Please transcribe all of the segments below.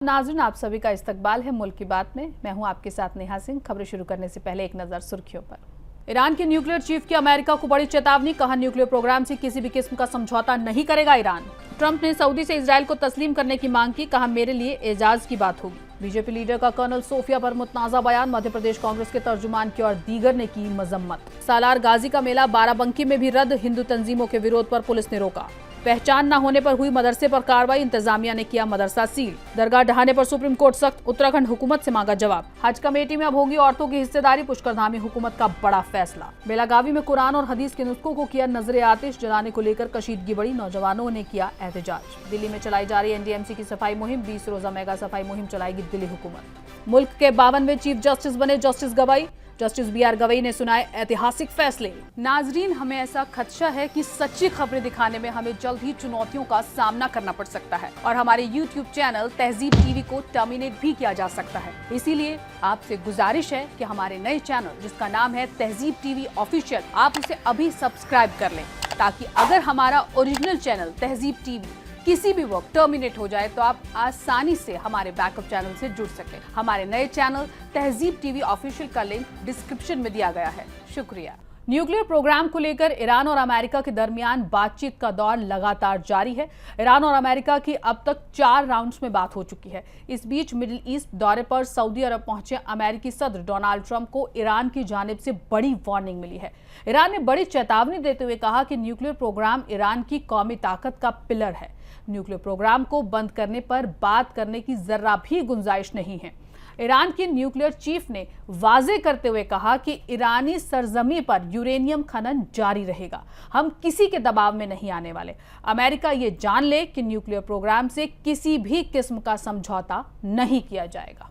नाज़रीन, आप सभी का इस्तकबाल है मुल्क की बात में। मैं हूं आपके साथ नेहा सिंह। खबरें शुरू करने से पहले एक नजर सुर्खियों पर। ईरान के न्यूक्लियर चीफ की अमेरिका को बड़ी चेतावनी, कहा न्यूक्लियर प्रोग्राम से किसी भी किस्म का समझौता नहीं करेगा ईरान। ट्रंप ने सऊदी से इजरायल को तस्लीम करने की मांग की, कहा मेरे लिए एजाज की बात होगी। बीजेपी लीडर का कर्नल सोफिया पर मुतनाज़ा बयान, मध्य प्रदेश कांग्रेस के तर्जुमान की और दीगर ने की मजम्मत। सालार गाजी का मेला बाराबंकी में भी रद्द, हिंदू तंजीमों के विरोध पर पुलिस ने रोका। पहचान न होने पर हुई मदरसे पर कार्रवाई, इंतजामिया ने किया मदरसा सील। दरगाह ढहाने पर सुप्रीम कोर्ट सख्त, उत्तराखंड हुकूमत से मांगा जवाब। हज कमेटी में अब होगी औरतों की हिस्सेदारी, पुष्करधाम में हुकूमत का बड़ा फैसला। बेलागावी में कुरान और हदीस के नुस्खों को किया नजरे आतिश, जलाने को लेकर कशीदगी बढ़ी, नौजवानों ने किया एहतजाज। दिल्ली में चलाई जा रही एनडीएमसी की सफाई मुहिम, 20 रोजा मेगा सफाई मुहिम चलाएगी दिल्ली हुकूमत। मुल्क के 52वें चीफ जस्टिस बने जस्टिस गवाई, जस्टिस बीआर गवई ने सुनाए ऐतिहासिक फैसले। नाजरीन, हमें ऐसा खदशा है कि सच्ची खबरें दिखाने में हमें जल्द ही चुनौतियों का सामना करना पड़ सकता है और हमारे यूट्यूब चैनल तहजीब टीवी को टर्मिनेट भी किया जा सकता है। इसीलिए आपसे गुजारिश है कि हमारे नए चैनल, जिसका नाम है तहजीब टीवी ऑफिशियल, आप उसे अभी सब्सक्राइब कर लें, ताकि अगर हमारा ओरिजिनल चैनल तहजीब टीवी किसी भी वक्त टर्मिनेट हो जाए तो आप आसानी से हमारे बैकअप चैनल से जुड़ सकें। हमारे नए चैनल तहजीब टीवी ऑफिशियल का लिंक डिस्क्रिप्शन में दिया गया है। शुक्रिया। न्यूक्लियर प्रोग्राम को लेकर ईरान और अमेरिका के दरमियान बातचीत का दौर लगातार जारी है। ईरान और अमेरिका की अब तक 4 राउंड्स में बात हो चुकी है। इस बीच मिडिल ईस्ट दौरे पर सऊदी अरब पहुंचे अमेरिकी सदर डोनाल्ड ट्रंप को ईरान की जानिब से बड़ी वार्निंग मिली है। ईरान ने बड़ी चेतावनी देते हुए कहा कि न्यूक्लियर प्रोग्राम ईरान की कौमी ताकत का पिलर है। न्यूक्लियर प्रोग्राम को बंद करने पर बात करने की जर्रा भी गुंजाइश नहीं है। ईरान के न्यूक्लियर चीफ ने वाजे करते हुए कहा कि ईरानी सरजमी पर यूरेनियम खनन जारी रहेगा, हम किसी के दबाव में नहीं आने वाले। अमेरिका ये जान ले कि न्यूक्लियर प्रोग्राम से किसी भी किस्म का समझौता नहीं किया जाएगा।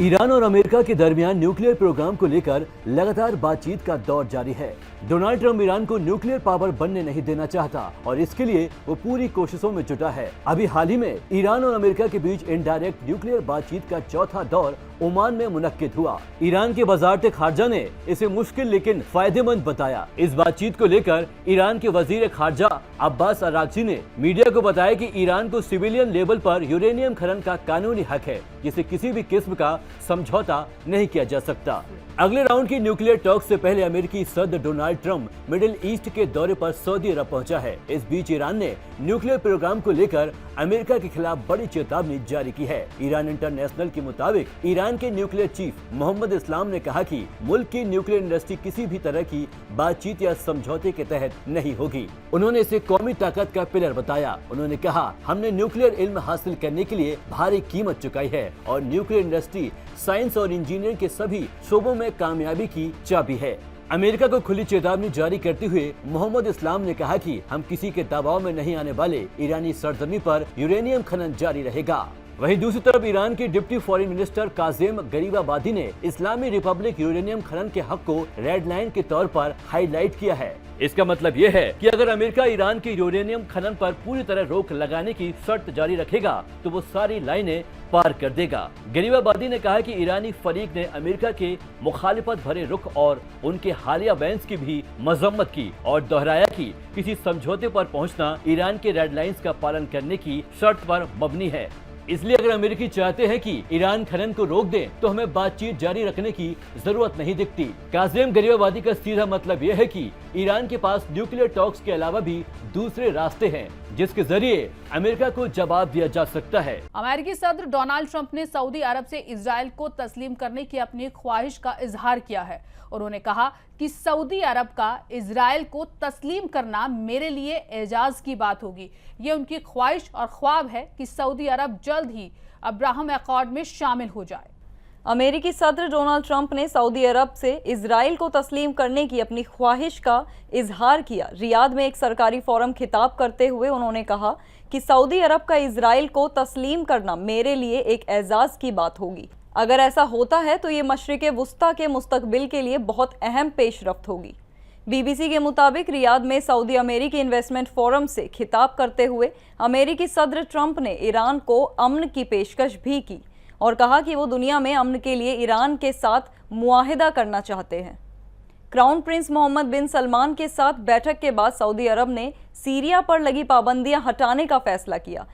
ईरान और अमेरिका के दरमियान न्यूक्लियर प्रोग्राम को लेकर लगातार बातचीत का दौर जारी है। डोनाल्ड ट्रंप ईरान को न्यूक्लियर पावर बनने नहीं देना चाहता और इसके लिए वो पूरी कोशिशों में जुटा है। अभी हाल ही में ईरान और अमेरिका के बीच इनडायरेक्ट न्यूक्लियर बातचीत का चौथा दौर ओमान में मुनक्किद हुआ। ईरान के वज़ारत खारजा ने इसे मुश्किल लेकिन फायदेमंद बताया। इस बातचीत को लेकर ईरान के वजीर खारजा अब्बास अरागची ने मीडिया को बताया कि ईरान को सिविलियन लेवल पर यूरेनियम खनन का कानूनी हक है, जिसे किसी भी किस्म का समझौता नहीं किया जा सकता। अगले राउंड की न्यूक्लियर टॉक से पहले अमेरिकी सदर डोनाल्ड ट्रंप मिडिल ईस्ट के दौरे पर सऊदी अरब पहुंचा है। इस बीच ईरान ने न्यूक्लियर प्रोग्राम को लेकर अमेरिका के खिलाफ बड़ी चेतावनी जारी की है। ईरान इंटरनेशनल के मुताबिक ईरान के न्यूक्लियर चीफ मोहम्मद इस्लाम ने कहा कि मुल्क की न्यूक्लियर इंडस्ट्री किसी भी तरह की बातचीत या समझौते के तहत नहीं होगी। उन्होंने इसे कौमी ताकत का पिलर बताया। उन्होंने कहा, हमने न्यूक्लियर इल्म हासिल करने के लिए भारी कीमत चुकाई है और न्यूक्लियर इंडस्ट्री साइंस और इंजीनियरिंग के सभी शोबों में कामयाबी की चाबी है। अमेरिका को खुली चेतावनी जारी करते हुए मोहम्मद इस्लाम ने कहा कि हम किसी के दबाव में नहीं आने वाले, ईरानी सरजमी पर यूरेनियम खनन जारी रहेगा। वहीं दूसरी तरफ ईरान के deputy foreign minister Kazim Gharibabadi ने इस्लामी रिपब्लिक यूरेनियम खनन के हक को रेड लाइन के तौर पर हाईलाइट किया है। इसका मतलब ये है कि अगर अमेरिका ईरान के यूरेनियम खनन पर पूरी तरह रोक लगाने की शर्त जारी रखेगा तो वो सारी लाइनें पार कर देगा। गरीबाबादी ने कहा कि ईरानी फरीक ने अमेरिका के मुखालिफत भरे रुख और उनके हालिया बैन्स की भी मजम्मत की और दोहराया कि किसी समझौते पर पहुंचना ईरान के रेड लाइंस का पालन करने की शर्त पर मबनी है। इसलिए अगर अमेरिकी चाहते हैं कि ईरान खनन को रोक दे तो हमें बातचीत जारी रखने की जरूरत नहीं दिखती। काजिम गरीबाबादी का सीधा मतलब यह है कि ईरान के पास न्यूक्लियर टॉक्स के अलावा भी दूसरे रास्ते हैं जिसके जरिए अमेरिका को जवाब दिया जा सकता है। अमेरिकी सदर डोनाल्ड ट्रंप ने सऊदी अरब से इजरायल को तस्लीम करने की अपनी ख्वाहिश का इजहार किया है। उन्होंने कहा कि सऊदी अरब का इजरायल को तस्लीम करना मेरे लिए एजाज की बात होगी। ये उनकी ख्वाहिश और ख्वाब है कि सऊदी अरब जल्द ही अब्राहम अकॉर्ड में शामिल हो जाए। अमेरिकी सदर डोनाल्ड ट्रंप ने सऊदी अरब से इजराइल को तस्लीम करने की अपनी ख्वाहिश का इजहार किया। रियाद में एक सरकारी फोरम खिताब करते हुए उन्होंने कहा कि सऊदी अरब का इजराइल को तस्लीम करना मेरे लिए एक एजाज की बात होगी। अगर ऐसा होता है तो ये मशरिक़े वुस्ता के मुस्तकबिल के लिए बहुत अहम पेशरफ्त होगी। बीबीसी के मुताबिक रियाद में सऊदी अमेरिकी इन्वेस्टमेंट फोरम से खिताब करते हुए अमेरिकी सदर ट्रंप ने ईरान को अमन की पेशकश भी की और कहा कि वो दुनिया में अमन के लिए ईरान के साथ मुआहिदा करना चाहते हैं। क्राउन प्रिंस मोहम्मद बिन सलमान के साथ बैठक के बाद सऊदी अरब ने सीरिया पर लगी पाबंदियां हटाने का फैसला किया।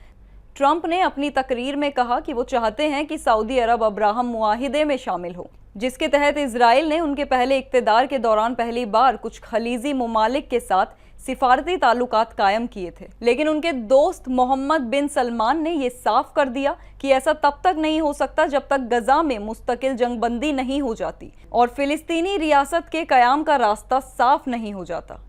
ट्रंप ने अपनी तकरीर में कहा कि वो चाहते हैं कि सऊदी अरब अब्राहम मुआहिदे में शामिल हो, जिसके तहत इजराइल ने उनके पहले इक़्तिदार के दौरान पहली बार कुछ खलीजी ममालिक के साथ सिफारती ताल्लुकात कायम किए थे। लेकिन उनके दोस्त मोहम्मद बिन सलमान ने ये साफ कर दिया कि ऐसा तब तक नहीं हो सकता जब तक गजा में मुस्तकिल जंगबंदी नहीं हो जाती और फिलिस्तीनी रियासत के कयाम का रास्ता साफ नहीं हो जाता।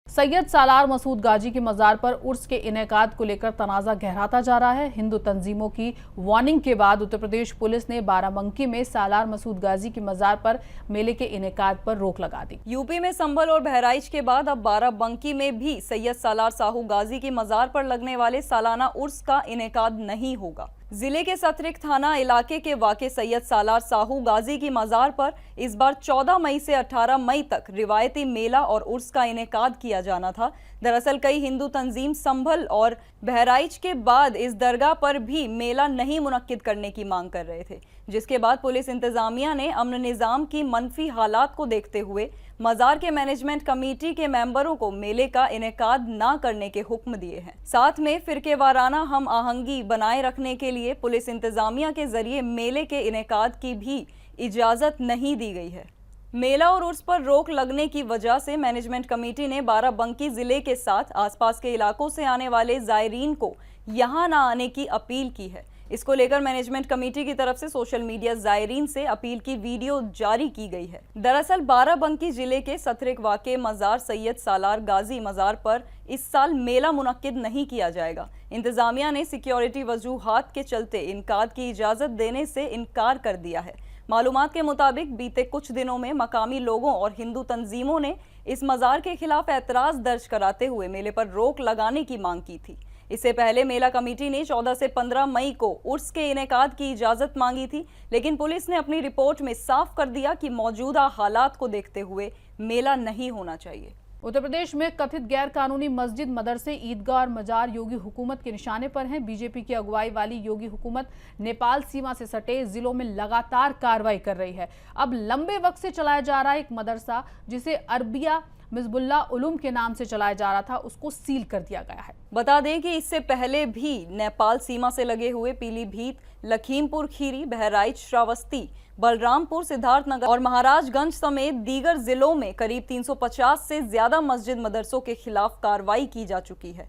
सैयद सालार मसूद गाजी की मज़ार पर उर्स के इनेकाद को लेकर तनाज़ा गहराता जा रहा है। हिंदू तंजीमों की वार्निंग के बाद उत्तर प्रदेश पुलिस ने बाराबंकी में सालार मसूद गाजी की मज़ार पर मेले के इनेकाद पर रोक लगा दी। यूपी में संभल और बहराइच के बाद अब बाराबंकी में भी सैयद सालार साहू गाजी की मज़ार पर लगने वाले सालाना उर्स का इनेकाद नहीं होगा। जिले के सतरिक थाना इलाके के वाक़े सैयद सालार साहू गाजी की मज़ार पर इस बार 14 मई से 18 मई तक रिवायती मेला और उर्स का इनेकाद किया जाना था। दरअसल कई हिंदू तंजीम संभल और बहराइच के बाद इस दरगाह पर भी मेला नहीं मुनक्किद करने की मांग कर रहे थे, जिसके बाद पुलिस इंतजामिया ने अमन निज़ाम की मनफी हालात को देखते हुए मज़ार के मैनेजमेंट कमेटी के मेंबरों को मेले का इनेकाद ना करने के हुक्म दिए हैं। साथ में फिरके वाराना हम आहंगी बनाए रखने के लिए पुलिस इंतजामिया के जरिए मेले के इनेकाद की भी इजाज़त नहीं दी गई है। मेला और उर्स पर रोक लगने की वजह से मैनेजमेंट कमेटी ने बाराबंकी जिले के साथ आसपास के इलाकों से आने वाले ज़ायरीन को यहाँ न आने की अपील की है। इसको लेकर मैनेजमेंट कमेटी की तरफ से सोशल मीडिया ज़ायरीन से अपील की वीडियो जारी की गई है। दरअसल बाराबंकी जिले के सतरिक वाक़े मज़ार सैयद सालार गाजी मज़ार पर इस साल मेला मुनक्किद नहीं किया जाएगा। इंतजामिया ने सिक्योरिटी वजूहात के चलते इनकाद की इजाज़त देने से इनकार कर दिया है। मालूमात के मुताबिक बीते कुछ दिनों में मकामी लोगों और हिंदू तंजीमों ने इस मज़ार के खिलाफ एतराज़ दर्ज कराते हुए मेले पर रोक लगाने की मांग की थी। इससे पहले मेला कमेटी ने 14 से 15 मई को उर्स के इनेकाद की इजाज़त मांगी थी, लेकिन पुलिस ने अपनी रिपोर्ट में साफ कर दिया कि मौजूदा हालात को देखते हुए मेला नहीं होना चाहिए। उत्तर प्रदेश में कथित गैर कानूनी मस्जिद, मदरसे, ईदगाह और मजार योगी हुकूमत के निशाने पर हैं। बीजेपी की अगुवाई वाली योगी हुकूमत नेपाल सीमा से सटे जिलों में लगातार कार्रवाई कर रही है। अब लंबे वक्त से चलाया जा रहा है एक मदरसा जिसे अरबिया मिज़बुल्लाह उलूम के नाम से चलाया जा रहा था, उसको सील कर दिया गया है। बता दें कि इससे पहले भी नेपाल सीमा से लगे हुए पीलीभीत, लखीमपुर खीरी, बहराइच, श्रावस्ती, बलरामपुर, सिद्धार्थनगर और महाराजगंज समेत दीगर जिलों में करीब 350 से ज्यादा मस्जिद मदरसों के खिलाफ कार्रवाई की जा चुकी है।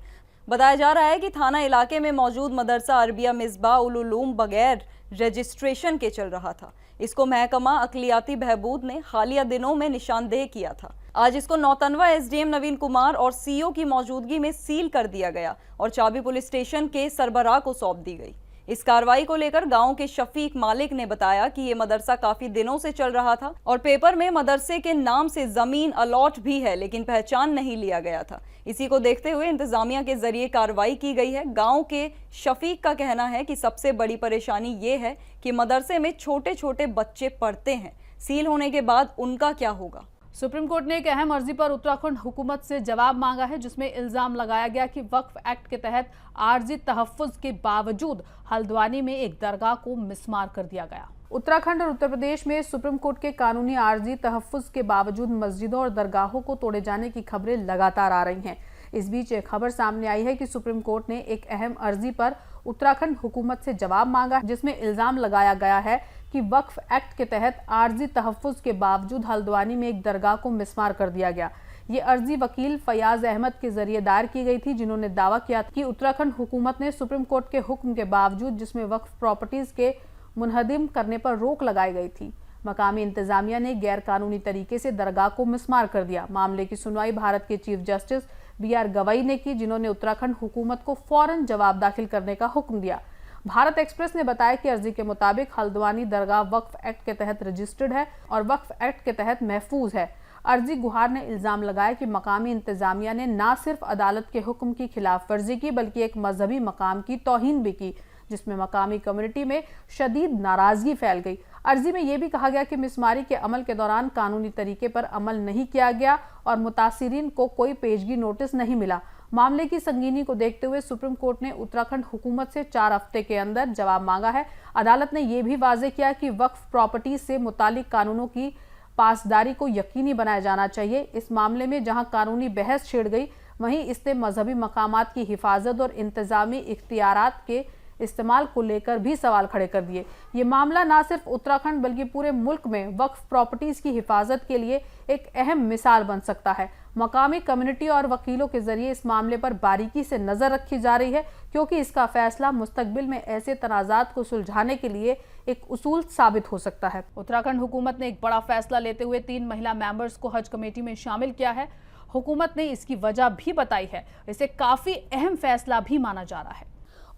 बताया जा रहा है कि थाना इलाके में मौजूद मदरसा अरबिया मिसबाह उल उलूम बगैर रजिस्ट्रेशन के चल रहा था। इसको महकमा अक़लियाती बहबूद ने हालिया दिनों में निशानदेह किया था। आज इसको नौतनवा एसडीएम नवीन कुमार और सीओ की मौजूदगी में सील कर दिया गया और चाबी पुलिस स्टेशन के सरबराह को सौंप दी गई। इस कार्रवाई को लेकर गांव के शफीक मालिक ने बताया कि ये मदरसा काफी दिनों से चल रहा था और पेपर में मदरसे के नाम से जमीन अलॉट भी है, लेकिन पहचान नहीं लिया गया था। इसी को देखते हुए इंतजामिया के जरिए कार्रवाई की गई है। गांव के शफीक का कहना है कि सबसे बड़ी परेशानी ये है कि मदरसे में छोटे छोटे बच्चे पढ़ते हैं, सील होने के बाद उनका क्या होगा। सुप्रीम कोर्ट ने एक अहम अर्जी पर उत्तराखंड हुकूमत से जवाब मांगा है, जिसमें इल्जाम लगाया गया कि वक्फ एक्ट के तहत आर्जी तहफ्फुज के बावजूद हल्द्वानी में एक दरगाह को मिसमार कर दिया गया। उत्तराखंड और उत्तर प्रदेश में सुप्रीम कोर्ट के कानूनी आर्जी तहफ्फुज के बावजूद मस्जिदों और दरगाहों को तोड़े जाने की खबरें लगातार आ रही हैं। इस बीच एक खबर सामने आई है कि सुप्रीम कोर्ट ने एक अहम अर्जी पर उत्तराखंड हुकूमत से जवाब मांगा, जिसमें इल्जाम लगाया गया है कि वक्फ एक्ट के तहत आर्जी तहफ्फुज के बावजूद हल्द्वानी में एक दरगाह को मिसमार कर दिया गया। ये अर्जी वकील फयाज अहमद के जरिए दायर की गई थी, जिन्होंने दावा किया कि उत्तराखंड हुकूमत ने सुप्रीम कोर्ट के हुक्म के बावजूद, जिसमें वक्फ प्रॉपर्टीज के मुनहदिम करने पर रोक लगाई गई थी, मकामी इंतजामिया ने गैर कानूनी तरीके से दरगाह को मिसमार कर दिया। मामले की सुनवाई भारत के चीफ जस्टिस BR गवई ने की, जिन्होंने उत्तराखंड हुकूमत को फौरन जवाब दाखिल करने का हुक्म दिया। भारत एक्सप्रेस ने बताया कि अर्जी के मुताबिक हल्द्वानी दरगाह वक्फ एक्ट के तहत रजिस्टर्ड है और वक्फ एक्ट के तहत महफूज है। अर्जी गुहार ने इल्जाम लगाया कि मकामी इंतजामिया ने न सिर्फ अदालत के हुक्म की खिलाफ वर्जी की, बल्कि एक मजहबी मकाम की तौहीन भी की, जिसमें मकामी कम्युनिटी में शदीद नाराजगी फैल गई। अर्जी में यह भी कहा गया कि मिसमारी के अमल के दौरान कानूनी तरीके पर अमल नहीं किया गया और मुतासिरीन को कोई पेशगी नोटिस नहीं मिला। मामले की संगीनी को देखते हुए सुप्रीम कोर्ट ने उत्तराखंड हुकूमत से 4 हफ्ते के अंदर जवाब मांगा है। अदालत ने यह भी वाजे किया कि वक्फ प्रॉपर्टी से मुतालिक कानूनों की पासदारी को यकीनी बनाया जाना चाहिए। इस मामले में जहां कानूनी बहस छिड़ गई, वहीं इसने मजहबी मकामात की हिफाजत और इंतजामी इख्तियारात के इस्तेमाल को लेकर भी सवाल खड़े कर दिए। ये मामला न सिर्फ उत्तराखंड बल्कि पूरे मुल्क में वक्फ प्रॉपर्टीज की हिफाजत के लिए एक अहम मिसाल बन सकता है। मकामी कम्युनिटी और वकीलों के जरिए इस मामले पर बारीकी से नजर रखी जा रही है, क्योंकि इसका फैसला मुस्तकबिल में ऐसे तनाजात को सुलझाने के लिए एक उसूल साबित हो सकता है। उत्तराखंड हुकूमत ने एक बड़ा फैसला लेते हुए 3 महिला मेंबर्स को हज कमेटी में शामिल किया है। हुकूमत ने इसकी वजह भी बताई है। इसे काफी अहम फैसला भी माना जा रहा है।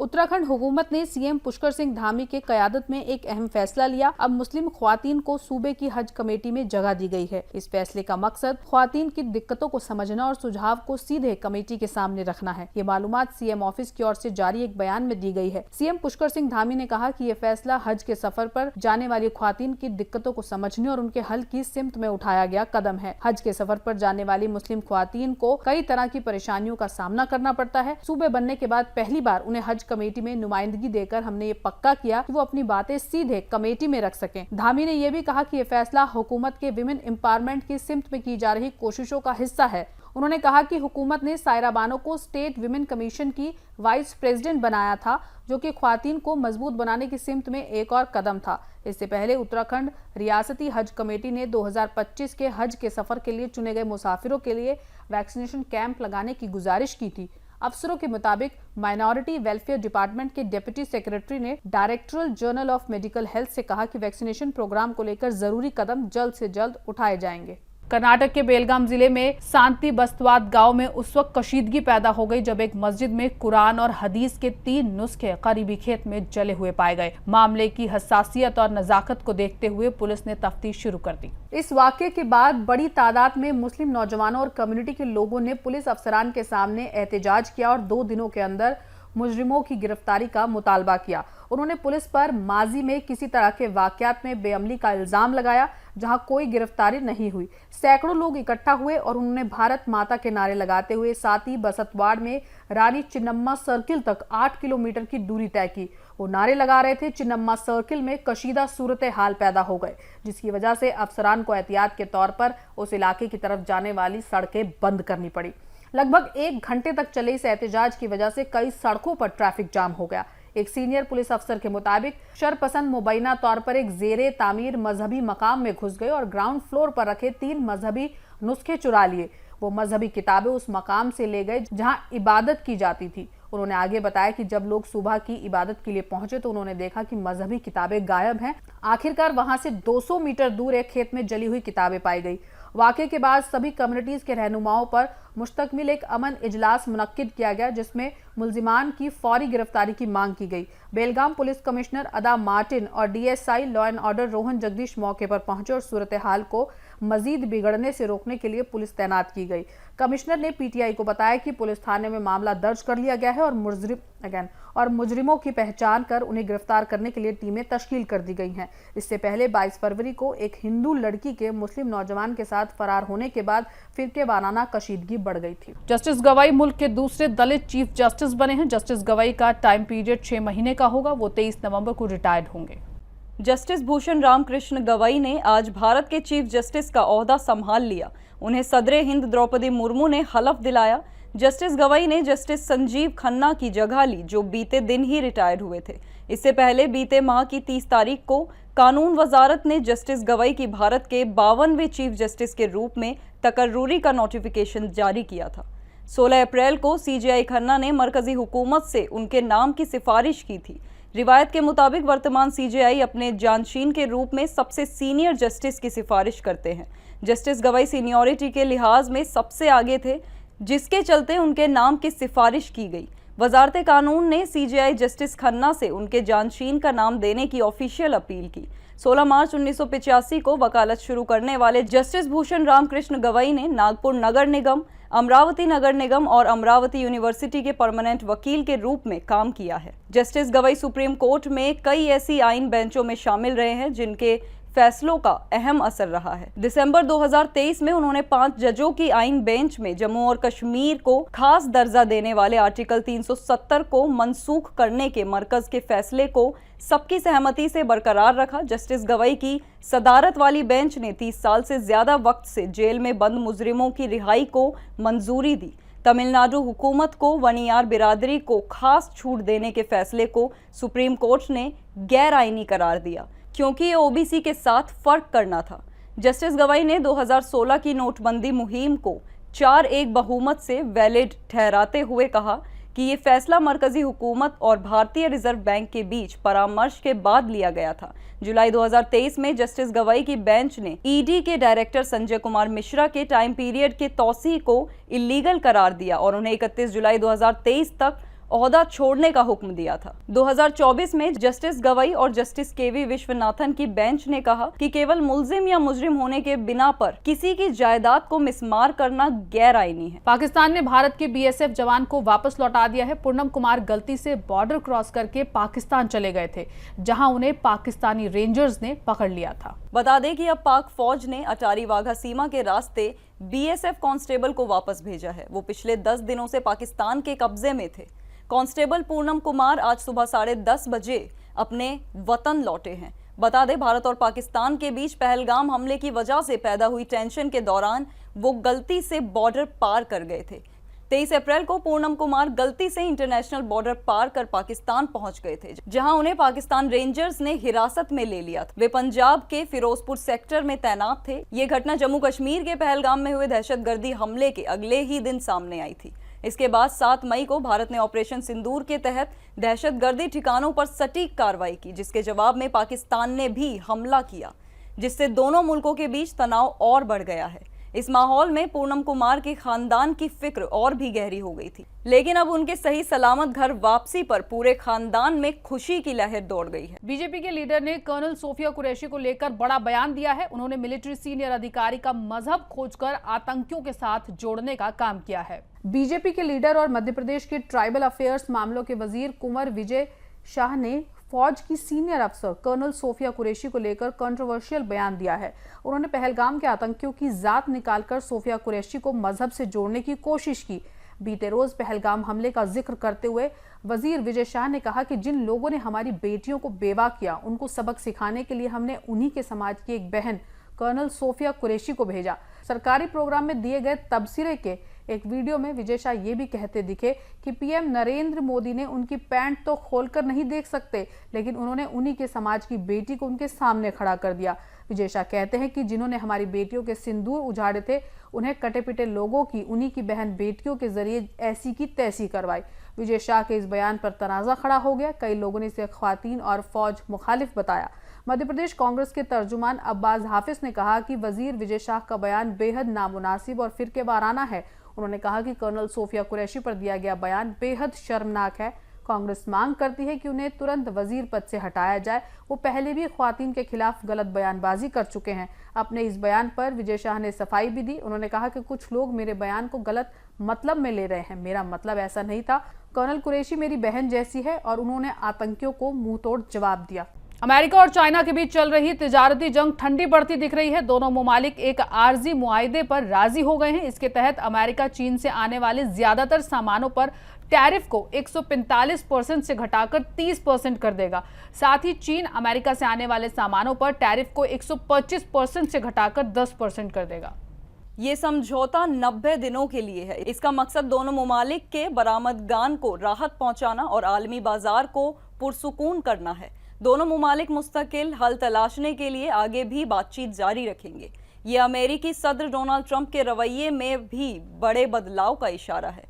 उत्तराखंड हुकूमत ने सीएम पुष्कर सिंह धामी के क़यादत में एक अहम फैसला लिया। अब मुस्लिम ख्वातीन को सूबे की हज कमेटी में जगह दी गई है। इस फैसले का मकसद ख्वातीन की दिक्कतों को समझना और सुझाव को सीधे कमेटी के सामने रखना है। ये मालूमात सीएम ऑफिस की ओर से जारी एक बयान में दी गई है। सीएम पुष्कर सिंह धामी ने कहा कि ये फैसला हज के सफर पर जाने वाली ख्वातीन की दिक्कतों को समझने और उनके हल की सिमत में उठाया गया कदम है। हज के सफर पर जाने वाली मुस्लिम ख्वातीन को कई तरह की परेशानियों का सामना करना पड़ता है। सूबे बनने के बाद पहली बार उन्हें हज कमेटी में नुमाइंदगी देकर हमने ये पक्का किया कि वो अपनी बातें सीधे कमेटी में रख सकें। धामी ने यह भी कहा कि ये फैसला हुकूमत के विमेन एम्पावरमेंट की सिमत में की जा रही कोशिशों का हिस्सा है। उन्होंने कहा कि हुकूमत ने सायरा बानो को स्टेट विमेन कमीशन की वाइस प्रेसिडेंट बनाया था, जो कि ख्वातीन को मजबूत बनाने की सिमत में एक और कदम था। इससे पहले उत्तराखंड रियासती हज कमेटी ने 2025 के हज के सफर के लिए चुने गए मुसाफिरों के लिए वैक्सीनेशन कैंप लगाने की गुजारिश की थी। अफसरों के मुताबिक माइनॉरिटी वेलफेयर डिपार्टमेंट के डिप्टी सेक्रेटरी ने directorate journal of medical health से कहा कि वैक्सीनेशन प्रोग्राम को लेकर जरूरी कदम जल्द से जल्द उठाए जाएंगे। कर्नाटक के बेलगाम जिले में शांति बस्तवाद गांव में उस वक्त कशीदगी पैदा हो गई जब एक मस्जिद में कुरान और हदीस के 3 नुस्खे करीबी खेत में जले हुए पाए गए। मामले की हसासियत और नजाकत को देखते हुए पुलिस ने तफ्तीश शुरू कर दी। इस वाकये के बाद बड़ी तादाद में मुस्लिम नौजवानों और कम्युनिटी के लोगों ने पुलिस अफसरान के सामने एहतजाज किया और 2 दिनों के अंदर मुजरिमों की गिरफ्तारी का मुतालबा किया। उन्होंने पुलिस पर माजी में किसी तरह के वाकयात में बेअमली का इल्जाम लगाया, जहां कोई गिरफ्तारी नहीं हुई। सैकड़ों लोग इकट्ठा हुए और उन्होंने भारत माता के नारे लगाते हुए साथ ही बसतवाड़ में रानी चिन्नम्मा सर्किल तक 8 किलोमीटर की दूरी तय की। वो नारे लगा रहे थे। चिन्नम्मा सर्किल में कशीदा सूरत हाल पैदा हो गए, जिसकी वजह से अफसरान को एहतियात के तौर पर उस इलाके की तरफ जाने वाली सड़कें बंद करनी पड़ी। लगभग 1 घंटे तक चले इस एहतजाज की वजह से कई सड़कों पर ट्रैफिक जाम हो गया। एक सीनियर पुलिस अफसर के मुताबिक शरपसंद मुबैना तौर पर एक जेरे तामीर मजहबी मकाम में घुस गए और ग्राउंड फ्लोर पर रखे 3 मजहबी नुस्खे चुरा लिए। वो मजहबी किताबें उस मकाम से ले गए जहां इबादत की जाती थी। उन्होंने आगे बताया कि जब लोग सुबह की इबादत के लिए पहुंचे तो उन्होंने देखा कि मजहबी किताबें गायब हैं। आखिरकार वहां से 200 मीटर दूर एक खेत में जली हुई किताबें पाई गई। वाकये के बाद सभी कम्युनिटीज के रहनुमाओं पर मुश्तमिल एक अमन इजलास मुनक्किद किया गया, जिसमें मुल्जिमान की फौरी गिरफ्तारी की मांग की गई। बेलगाम पुलिस कमिश्नर अदा मार्टिन और DSi law and order Rohan Jagdish मौके पर पहुंचे और सूरत हाल को मजीद बिगड़ने से रोकने के लिए पुलिस तैनात की गई। कमिश्नर ने पीटीआई को बताया कि पुलिस थाने में मामला दर्ज कर लिया गया है और मुजरिमों की पहचान कर उन्हें गिरफ्तार करने के लिए टीमें तश्कील कर दी गई हैं। इससे पहले 22 फरवरी को एक हिंदू लड़की के मुस्लिम नौजवान के साथ फरार होने के बाद फिरके वाराना कशीदगी बढ़ गई थी। जस्टिस गवाई मुल्क के दूसरे दलित चीफ जस्टिस बने हैं। जस्टिस गवाई का टाइम पीरियड 6 महीने का होगा। वो 23 नवंबर को रिटायर्ड होंगे। जस्टिस भूषण रामकृष्ण गवाई ने आज भारत के चीफ जस्टिस का ओहदा संभाल लिया। उन्हें सदर हिंद द्रौपदी मुर्मू ने हलफ दिलाया। जस्टिस गवाई ने जस्टिस संजीव खन्ना की जगह ली, जो बीते दिन ही रिटायर हुए थे। इससे पहले बीते माह की 30 तारीख को कानून वजारत ने जस्टिस गवाई की भारत के 52वें चीफ जस्टिस के रूप में तकर्रूरी का नोटिफिकेशन जारी किया था। 16 अप्रैल को सीजेआई खन्ना ने मरकजी हुकूमत से उनके नाम की सिफारिश की थी। रिवायत के मुताबिक वर्तमान सीजेआई अपने जानशीन के रूप में सबसे सीनियर जस्टिस की सिफारिश करते हैं। जस्टिस गवाई सीनियरिटी के लिहाज में सबसे आगे थे, जिसके चलते उनके नाम की सिफारिश की गई। वजारत कानून ने सीजेआई जस्टिस खन्ना से उनके जानशीन का नाम देने की ऑफिशियल अपील की। 16 मार्च 1985 को वकालत शुरू करने वाले जस्टिस भूषण रामकृष्ण गवाई ने नागपुर नगर निगम, अमरावती नगर निगम और अमरावती यूनिवर्सिटी के परमानेंट वकील के रूप में काम किया है। जस्टिस गवाई सुप्रीम कोर्ट में कई ऐसी आइन बेंचों में शामिल रहे हैं जिनके फैसलों का अहम असर रहा है। दिसंबर 2023 में उन्होंने 5 जजों की आइन बेंच में जम्मू और कश्मीर को खास दर्जा देने वाले आर्टिकल 370 को मनसूख करने के मरकज के फैसले को सबकी सहमति से बरकरार रखा। जस्टिस गवई की सदारत वाली बेंच ने 30 साल से ज्यादा वक्त से जेल में बंद मुजरिमों की रिहाई को मंजूरी दी। तमिलनाडु हुकूमत को वनियार बिरादरी को खास छूट देने के फैसले को सुप्रीम कोर्ट ने गैर आईनी करार दिया, क्योंकि ये ओबीसी के साथ फर्क करना था। जस्टिस गवई ने 2016 की नोटबंदी मुहिम को 4-1 बहुमत से वैलिड ठहराते हुए कहा कि ये फैसला मरकजी हुकूमत और भारतीय रिजर्व बैंक के बीच परामर्श के बाद लिया गया था। जुलाई 2023 में जस्टिस गवई की बेंच ने ईडी के डायरेक्टर संजय कुमार मिश्रा के टाइम पीरियड के तौसीह को इलीगल करार दिया और उन्हें 31 जुलाई 2023 तक ओहदा छोड़ने का हुक्म दिया था। 2024 में जस्टिस गवई और जस्टिस केवी विश्वनाथन की बेंच ने कहा कि केवल मुल्जिम या मुजरिम होने के बिना पर किसी की जायदाद को मिसमार करना गैर आईनी है। पाकिस्तान ने भारत के बीएसएफ जवान को वापस लौटा दिया है। पूनम कुमार गलती से बॉर्डर क्रॉस करके पाकिस्तान चले गए थे, जहां उन्हें पाकिस्तानी रेंजर्स ने पकड़ लिया था। बता दें कि अब पाक फौज ने अटारी वाघा सीमा के रास्ते बीएसएफ कांस्टेबल को वापस भेजा है। वो पिछले 10 दिनों से पाकिस्तान के कब्जे में थे। कांस्टेबल पूनम कुमार आज सुबह 10:30 बजे अपने वतन लौटे हैं। बता दें, भारत और पाकिस्तान के बीच पहलगाम हमले की वजह से पैदा हुई टेंशन के दौरान वो गलती से बॉर्डर पार कर गए थे। 23 अप्रैल को पूनम कुमार गलती से इंटरनेशनल बॉर्डर पार कर पाकिस्तान पहुंच गए थे, जहां उन्हें पाकिस्तान रेंजर्स ने हिरासत में ले लिया था। वे पंजाब के फिरोजपुर सेक्टर में तैनात थे। ये घटना जम्मू कश्मीर के पहलगाम में हुए दहशतगर्दी हमले के अगले ही दिन सामने आई थी। इसके बाद 7 मई को भारत ने ऑपरेशन सिंदूर के तहत दहशतगर्दी ठिकानों पर सटीक कार्रवाई की, जिसके जवाब में पाकिस्तान ने भी हमला किया, जिससे दोनों मुल्कों के बीच तनाव और बढ़ गया है। इस माहौल में पूनम कुमार के खानदान की फिक्र और भी गहरी हो गई थी, लेकिन अब उनके सही सलामत घर वापसी पर पूरे खानदान में खुशी की लहर दौड़ गई है। बीजेपी के लीडर ने कर्नल सोफिया कुरैशी को लेकर बड़ा बयान दिया है। उन्होंने मिलिट्री सीनियर अधिकारी का मजहब खोजकर आतंकियों के साथ जोड़ने का काम किया है। बीजेपी के लीडर और मध्य प्रदेश के ट्राइबल अफेयर्स मामलों के वजीर कुंवर विजय शाह ने फौज की सीनियर अफसर कर्नल सोफिया कुरैशी को लेकर कंट्रोवर्शियल बयान दिया है। उन्होंने पहलगाम के आतंकियों की जात निकालकर सोफिया कुरैशी को मजहब से जोड़ने की कोशिश की। बीते रोज पहलगाम हमले का जिक्र करते हुए वजीर विजय शाह ने कहा कि जिन लोगों ने हमारी बेटियों को बेवा किया, उनको सबक सिखाने के लिए हमने उन्हीं के समाज की एक बहन कर्नल सोफिया कुरैशी को भेजा। सरकारी प्रोग्राम में दिए गए तबसरे के एक वीडियो में विजय शाह ये भी कहते दिखे कि पीएम नरेंद्र मोदी ने उनकी पैंट तो खोलकर नहीं देख सकते, लेकिन उन्होंने उन्हीं के समाज की बेटी को उनके सामने खड़ा कर दिया। विजय शाह कहते हैं कि जिन्होंने हमारी बेटियों के सिंदूर उजाड़े थे, उन्हें कटे पिटे लोगों की उन्हीं की बहन बेटियों के जरिए ऐसी की तैसी करवाई। विजय शाह के इस बयान पर तनाजा खड़ा हो गया। कई लोगों ने इसे ख्वातीन और फौज मुखालिफ बताया। मध्य प्रदेश कांग्रेस के तर्जुमान अब्बास हाफिज ने कहा कि वजीर विजय शाह का बयान बेहद नामुनासिब और फिरकेवाराना है। उन्होंने कहा कि कर्नल सोफिया कुरैशी पर दिया गया बयान बेहद शर्मनाक है। कांग्रेस मांग करती है कि उन्हें तुरंत वजीर पद से हटाया जाए। वो पहले भी ख्वातीन के खिलाफ गलत बयानबाजी कर चुके हैं। अपने इस बयान पर विजय शाह ने सफाई भी दी। उन्होंने कहा कि कुछ लोग मेरे बयान को गलत मतलब में ले रहे हैं। मेरा मतलब ऐसा नहीं था। कर्नल कुरैशी मेरी बहन जैसी है और उन्होंने आतंकियों को मुंहतोड़ जवाब दिया। अमेरिका और चाइना के बीच चल रही तिजारती जंग ठंडी पड़ती दिख रही है। दोनों ममालिक एक आर्जी मुआहदे पर राजी हो गए हैं। इसके तहत अमेरिका चीन से आने वाले ज्यादातर सामानों पर टैरिफ को 145% से घटाकर 30% कर देगा। साथ ही चीन अमेरिका से आने वाले सामानों पर टैरिफ को 125% से घटाकर 10% कर देगा। ये समझौता 90 दिनों के लिए है। इसका मकसद दोनों ममालिक के बरामदगान को राहत पहुंचाना और आलमी बाजार को पुरसुकून करना है। दोनों ममालिक मुस्तकिल हल तलाशने के लिए आगे भी बातचीत जारी रखेंगे। ये अमेरिकी सदर डोनाल्ड ट्रंप के रवैये में भी बड़े बदलाव का इशारा है।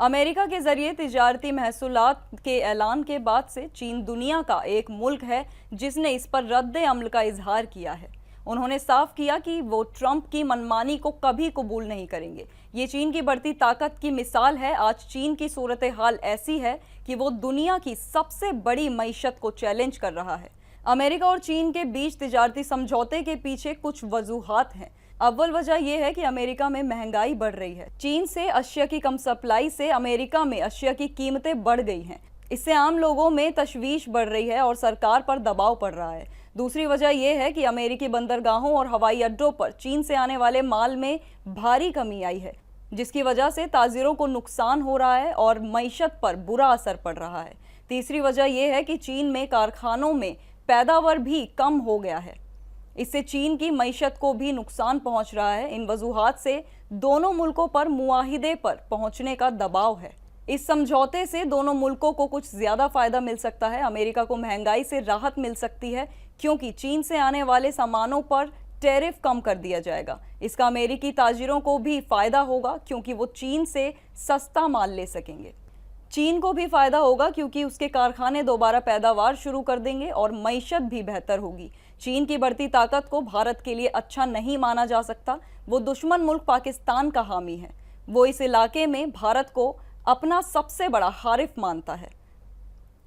अमेरिका के जरिए तिजारती महसूलात के ऐलान के बाद से चीन दुनिया का एक मुल्क है जिसने इस पर रद्द अमल का इजहार किया है। उन्होंने साफ किया कि वो ट्रंप की मनमानी को कभी कबूल नहीं करेंगे। ये चीन की बढ़ती ताकत की मिसाल है। आज चीन की सूरत हाल ऐसी है कि वो दुनिया की सबसे बड़ी मईशत को चैलेंज कर रहा है। अमेरिका और चीन के बीच तिजारती समझौते के पीछे कुछ वजूहात हैं। अव्वल वजह यह है कि अमेरिका में महंगाई बढ़ रही है। चीन से अशिया की कम सप्लाई से अमेरिका में अशिया की कीमतें बढ़ गई हैं। इससे आम लोगों में तशवीश बढ़ रही है और सरकार पर दबाव पड़ रहा है। दूसरी वजह यह है कि अमेरिकी बंदरगाहों और हवाई अड्डों पर चीन से आने वाले माल में भारी कमी आई है, जिसकी वजह से ताजिरों को नुकसान हो रहा है और मईशत पर बुरा असर पड़ रहा है। तीसरी वजह यह है कि चीन में कारखानों में पैदावार भी कम हो गया है। इससे चीन की मईशत को भी नुकसान पहुंच रहा है। इन वजूहात से दोनों मुल्कों पर मुआहिदे पर पहुंचने का दबाव है। इस समझौते से दोनों मुल्कों को कुछ ज्यादा फायदा मिल सकता है। अमेरिका को महंगाई से राहत मिल सकती है क्योंकि चीन से आने वाले सामानों पर टैरिफ कम कर दिया जाएगा। इसका अमेरिकी ताजिरों को भी फायदा होगा क्योंकि वो चीन से सस्ता माल ले सकेंगे। चीन को भी फायदा होगा क्योंकि उसके कारखाने दोबारा पैदावार शुरू कर देंगे और मईशत भी बेहतर होगी। चीन की बढ़ती ताकत को भारत के लिए अच्छा नहीं माना जा सकता। वो दुश्मन मुल्क पाकिस्तान का हामी है। वो इस इलाके में भारत को अपना सबसे बड़ा हारिफ मानता है।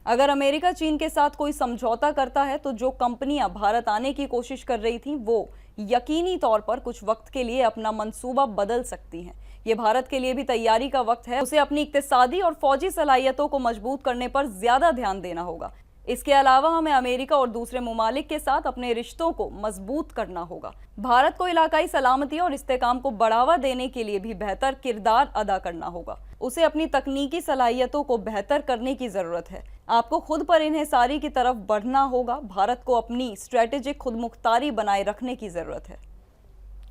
अगर अमेरिका चीन के साथ कोई समझौता करता है तो जो कंपनियां भारत आने की कोशिश कर रही थीं वो यकीनी तौर पर कुछ वक्त के लिए अपना मंसूबा बदल सकती हैं। ये भारत के लिए भी तैयारी का वक्त है। उसे अपनी इक्तिसादी और फौजी सलाहियतों को मजबूत करने पर ज्यादा ध्यान देना होगा। इसके अलावा हमें अमेरिका और दूसरे ममालिक के साथ अपने रिश्तों को मजबूत करना होगा। भारत को इलाकाई सलामती और इस्तेकाम को बढ़ावा देने के लिए भी बेहतर किरदार अदा करना होगा। उसे अपनी तकनीकी सलाहियतों को बेहतर करने की जरूरत है। आपको खुद पर इन्हिसारी की तरफ बढ़ना होगा। भारत को अपनी स्ट्रेटेजिक खुदमुख्तारी बनाए रखने की जरूरत है।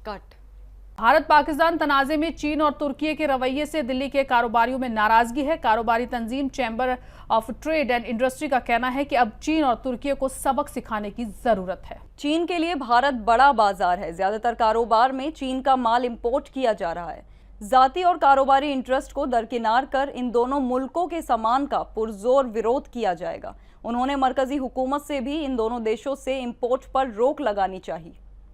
कट। भारत पाकिस्तान तनाज़े में चीन और तुर्की के रवैये से दिल्ली के कारोबारियों में नाराजगी है। कारोबारी तंजीम chamber of trade and industry का कहना है कि अब चीन और तुर्की को सबक सिखाने की जरूरत है। चीन के लिए भारत बड़ा बाजार है। ज्यादातर कारोबार में चीन का माल इंपोर्ट किया जा रहा है। जाती और कारोबारी इंटरेस्ट को दरकिनार कर इन दोनों मुल्कों के सामान का पुरजोर विरोध किया जाएगा। उन्होंने मरकजी हुकूमत से भी इन दोनों देशों से इंपोर्ट पर रोक लगानी चाहिए।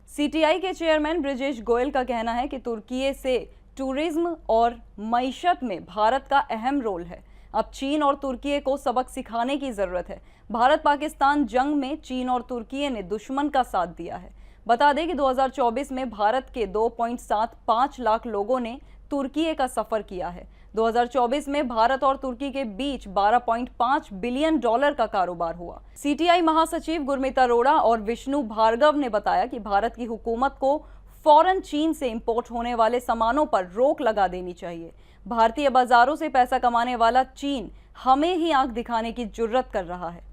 सीटीआई के चेयरमैन ब्रिजेश गोयल का कहना है कि तुर्की से टूरिज्म और मईशत में भारत का अहम रोल है। अब चीन और तुर्की को सबक सिखाने की जरूरत है। भारत पाकिस्तान जंग में चीन और तुर्की ने दुश्मन का साथ दिया है। बता दें कि 2024 में भारत के 2.75 लाख लोगों ने तुर्की का सफर किया है। 2024 में भारत और तुर्की के बीच $12.5 बिलियन का कारोबार हुआ। सीटीआई महासचिव गुरमीत अरोड़ा और विष्णु भार्गव ने बताया कि भारत की हुकूमत को फौरन चीन से इंपोर्ट होने वाले सामानों पर रोक लगा देनी चाहिए। भारतीय बाजारों से पैसा कमाने वाला चीन हमें ही आंख दिखाने की जुर्रत कर रहा है।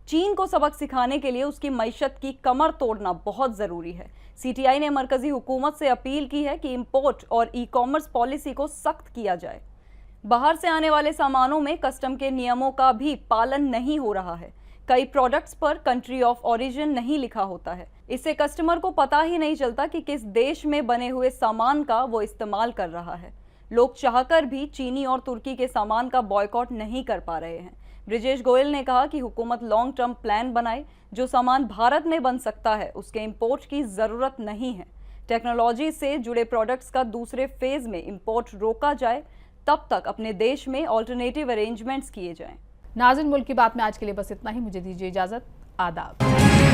चीन को सबक सिखाने के लिए उसकी मईशत की कमर तोड़ना बहुत जरूरी है। सीटीआई ने मरकजी हुकूमत से अपील की है कि इंपोर्ट और ई कॉमर्स पॉलिसी को सख्त किया जाए। बाहर से आने वाले सामानों में कस्टम के नियमों का भी पालन नहीं हो रहा है। कई प्रोडक्ट्स पर कंट्री ऑफ ओरिजिन नहीं लिखा होता है। इससे कस्टमर को पता ही नहीं चलता कि किस देश में बने हुए सामान का वो इस्तेमाल कर रहा है। लोग चाहकर भी चीनी और तुर्की के सामान का बॉयकॉट नहीं कर पा रहे हैं। ब्रिजेश गोयल ने कहा कि हुकूमत लॉन्ग टर्म प्लान बनाए। जो सामान भारत में बन सकता है उसके इंपोर्ट की ज़रूरत नहीं है। टेक्नोलॉजी से जुड़े प्रोडक्ट्स का दूसरे फेज में इंपोर्ट रोका जाए, तब तक अपने देश में ऑल्टरनेटिव अरेंजमेंट्स किए जाएं। नाज़रीन, मुल्क की बात में आज के लिए बस इतना ही। मुझे दीजिए इजाज़त। आदाब।